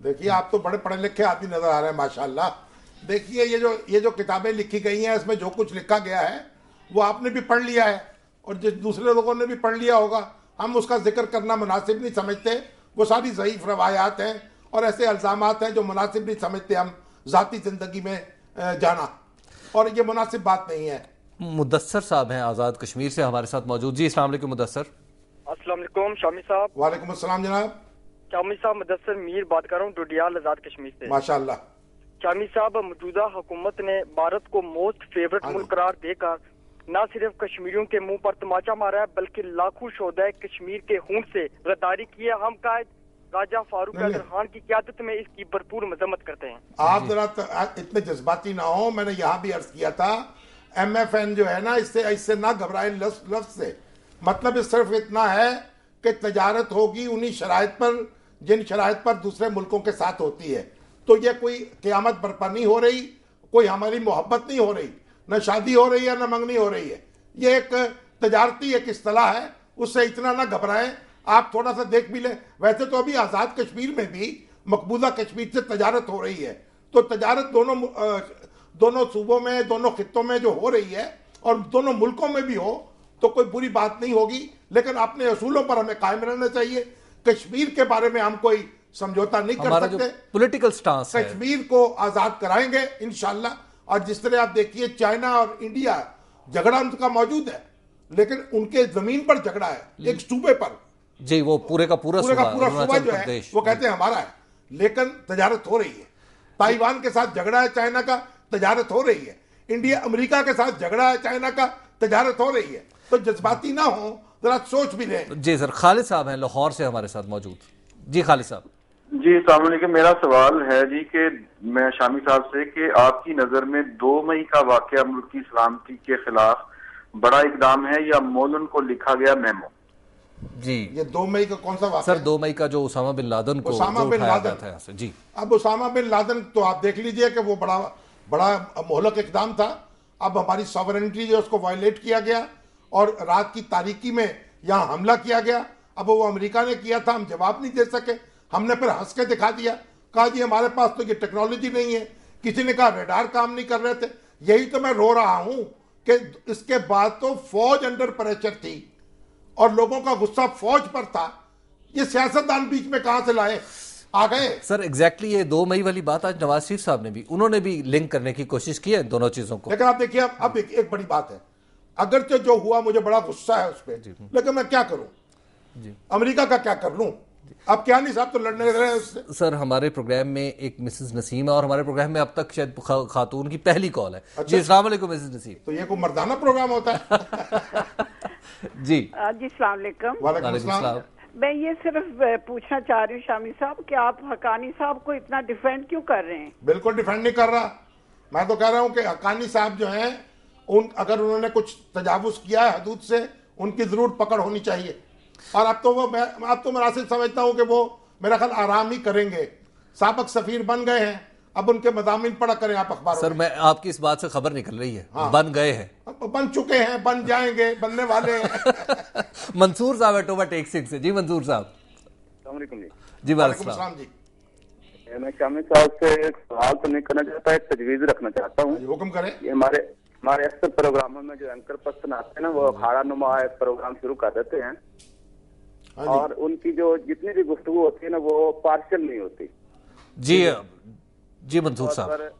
देखिए, आप तो बड़े पढ़े लिखे आदमी नजर आ रहे हैं माशाल्लाह। देखिए, ये जो किताबें लिखी गई हैं इसमें जो कुछ लिखा गया है वो आपने भी पढ़ लिया है और जो दूसरे लोगों ने भी पढ़ लिया होगा। हम उसका जिक्र करना मुनासिब नहीं समझते। वो सारी ज़ईफ रवायात हैं और ऐसे इल्ज़ामात हैं जो मुनासिब नहीं समझते हम ज़ाती ज़िंदगी में जाना, और ये मुनासिब बात नहीं है। मुदस्सर साहब हैं आज़ाद कश्मीर से हमारे साथ मौजूद। जी अस्सलाम वालेकुम मुदस्सर। अस्सलाम वालेकुम शामी साहब। वालेकुम अस्सलाम जनाब। शामी साहब, मुदस्सर मीर बात कर रहा हूँ डोडियाल आज़ाद कश्मीर से। माशाल्लाह। शामी साहब, मौजूदा हुकूमत ने भारत को मोस्ट फेवरेट मुल्क करार देकर न सिर्फ कश्मीरियों के मुंह पर तमाचा मारा है बल्कि लाखों शोहदाए कश्मीर के खून से गद्दारी की है। हम कायद राजा फारूक हैदर खान की क़यादत में इसकी भरपूर मजम्मत करते हैं। आप जरा इतने जज्बाती ना हो। मैंने यहाँ भी अर्ज किया था, MFN जो है ना, इससे ना घबराए लफ्ज से। मतलब इस सिर्फ इतना है कि तजारत होगी उन्हीं शराइत पर जिन शराइत पर दूसरे मुल्कों के साथ होती है। तो ये कोई क़यामत बर्पा नहीं हो रही, कोई हमारी मोहब्बत नहीं हो रही, न शादी हो रही है न मंगनी हो रही है। ये एक तजारती एक इस्तिलाह है, उससे इतना ना घबराएं। आप थोड़ा सा देख भी लें। वैसे तो अभी आज़ाद कश्मीर में भी मकबूजा कश्मीर से तजारत हो रही है, तो तजारत दोनों सूबों में, दोनों खित्तों में जो हो रही है और दोनों मुल्कों में भी हो तो कोई बुरी बात नहीं होगी। लेकिन अपने असूलों पर हमें कायम रहना चाहिए। कश्मीर के बारे में हम कोई समझौता नहीं कर सकते। पॉलिटिकल स्टांस है, कश्मीर को आजाद कराएंगे इंशाल्लाह। और जिस तरह आप देखिए, चाइना और इंडिया झगड़ा उनका मौजूद है, लेकिन उनके जमीन पर झगड़ा है, एक सूबे पर। जी, वो पूरे का पूरा सूबा जो है वो कहते हैं हमारा है, लेकिन तजारत हो रही है। ताइवान के साथ झगड़ा है चाइना का, तजारत हो रही है। इंडिया अमेरिका के साथ झगड़ा है चाइना का, तजारत हो रही है। तो जज्बाती ना हो, जरा सोच भी लें। जी सर, खालिद साहब हैं लाहौर से हमारे साथ मौजूद। जी खालिद साहब। जी अस्सलाम वालेकुम। मेरा सवाल है जी कि मैं शामी साहब से कि आपकी नजर में 2 मई का वाकया मुल्क की सलामती के खिलाफ बड़ा इकदाम है या मौलन को लिखा गया मेमो? जी, ये 2 मई का कौन सा वाकया? सर 2 मई का जो उसामा बिन लादेन को उठाया गया था यहाँ से। जी, अब उसामा बिन लादेन तो आप देख लीजिए कि वो बड़ा मोहलक इकदाम था। अब हमारी सॉवरेनिटी जो उसको वायलेट किया गया और रात की तारीकी में यहाँ हमला किया गया। अब वो अमेरिका ने किया था, हम जवाब नहीं दे सके। हमने फिर हंस के दिखा दिया, कहा जी हमारे पास तो ये टेक्नोलॉजी नहीं है। किसी ने कहा रेडार काम नहीं कर रहे थे। यही तो मैं रो रहा हूं कि इसके बाद तो फौज अंडर प्रेशर थी और लोगों का गुस्सा फौज पर था। ये सियासतदान बीच में कहां से लाए आ गए? सर एग्जैक्टली ये 2 मई वाली बात आज नवाज शरीफ साहब ने भी, उन्होंने भी लिंक करने की कोशिश की है दोनों चीजों को। लेकिन आप देखिए, अब एक बड़ी बात है, अगरचे जो हुआ मुझे बड़ा गुस्सा है उस पर, लेकिन मैं क्या करूं? अमेरिका का क्या कर लूं? अब क्या नहीं साहब तो लड़ने रहे उससे। सर हमारे प्रोग्राम में एक मिसेस नसीम है और हमारे प्रोग्राम में अब तक शायद खातून की पहली कॉल है। अच्छा। जी अस्सलाम वालेकुम मिसेस नसीम। तो ये कोई मर्दाना प्रोग्राम होता है? जी अस्सलाम वालेकुम। वालेकुम अस्सलाम। मैं ये सिर्फ पूछना चाह रही हूँ शामी साहब कि आप हकानी साहब को इतना डिफेंड क्यों कर रहे हैं? बिल्कुल डिफेंड नहीं कर रहा। मैं तो कह रहा हूँ कि हकानी साहब जो हैं, अगर उन्होंने कुछ तजावुज किया है हदूद से, उनकी जरूर पकड़ होनी चाहिए। और अब तो मुनासिब समझता हूँ कि वो मेरा ख्याल आराम ही करेंगे। साबिक सफीर बन गए हैं, अब उनके मदामिन पढ़ा करें आप अखबार। सर मैं आपकी इस बात से खबर निकल रही है। हाँ। बन गए हैं, बन चुके हैं, बन जाएंगे, बनने वाले हैं। मंसूर साहब है टोबा टेक 6 से। जी मंसूर साहब। जी वालेकुम सलाम जी। मैं शामी साहब से एक सवाल तो नहीं करना चाहता, एक तजवीज रखना चाहता हूँ। हुक्म करें। ये हमारे हमारे अक्सर प्रोग्रामों में जो एंकर पर्सन आते हैं ना, वो अखाड़ा नुमा एक प्रोग्राम शुरू कर देते हैं और उनकी जो जितनी भी गुफ्तगू होती है ना, वो पार्शियल नहीं होती। जी मंसूर साहब,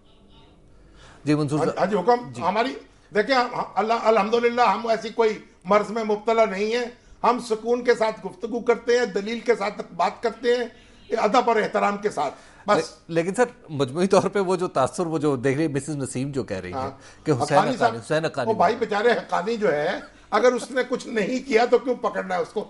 जी मंसूर साहब, जी हुक्म। हमारी देखिए, अल्लाह अल्हम्दुलिल्लाह हम ऐसी कोई मर्ज में मुब्तला नहीं है। हम सुकून के साथ गुफ्तगू करते हैं, दलील के साथ बात करते हैं, अदब और एहतराम के साथ, बस। लेकिन सर मजमूई तौर पे वो जो तासुर, वो जो देख रही है मिसेस नसीम जो कह रही है कि हुसैन हक्कानी, वो भाई बेचारे हक्कानी जो है, अगर उसने कुछ नहीं किया तो क्यों पकड़ना है उसको?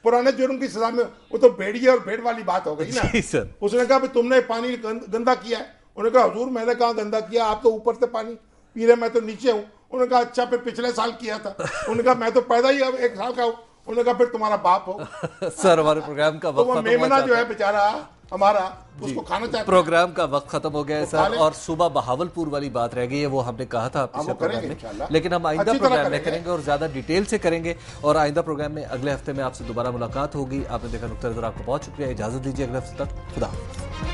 पुराने जुर्म की सजा में वो तो भेड़िए और भेड़ वाली बात हो गई ना। सर उसने कहा तुमने पानी गंदा किया है। उन्होंने कहा हुजूर मैंने कहा गंदा किया, आप तो ऊपर से पानी पी रहे, मैं तो नीचे हूँ। उन्होंने कहा अच्छा फिर पिछले साल किया था। उन्होंने कहा मैं तो पैदा ही अब 1 साल का हूँ। उन्होंने कहा फिर तुम्हारा बाप हो। सर हमारे प्रोग्राम का वक्त, तो वो मेमना जो है बेचारा हमारा, उसको खाना चाहिए। प्रोग्राम का वक्त खत्म हो गया है सर, और सुबह बहावलपुर वाली बात रह गई है, वो हमने कहा था पिछले प्रोग्राम में, लेकिन हम आइंदा प्रोग्राम में करेंगे और ज्यादा डिटेल से करेंगे। और आइंदा प्रोग्राम में अगले हफ्ते में आपसे दोबारा मुलाकात होगी। आपने देखा नुक्ता नज़र, आपको बहुत शुक्रिया, इजाजत दीजिए अगले हफ्ते तक, खुदा हाफ़िज़।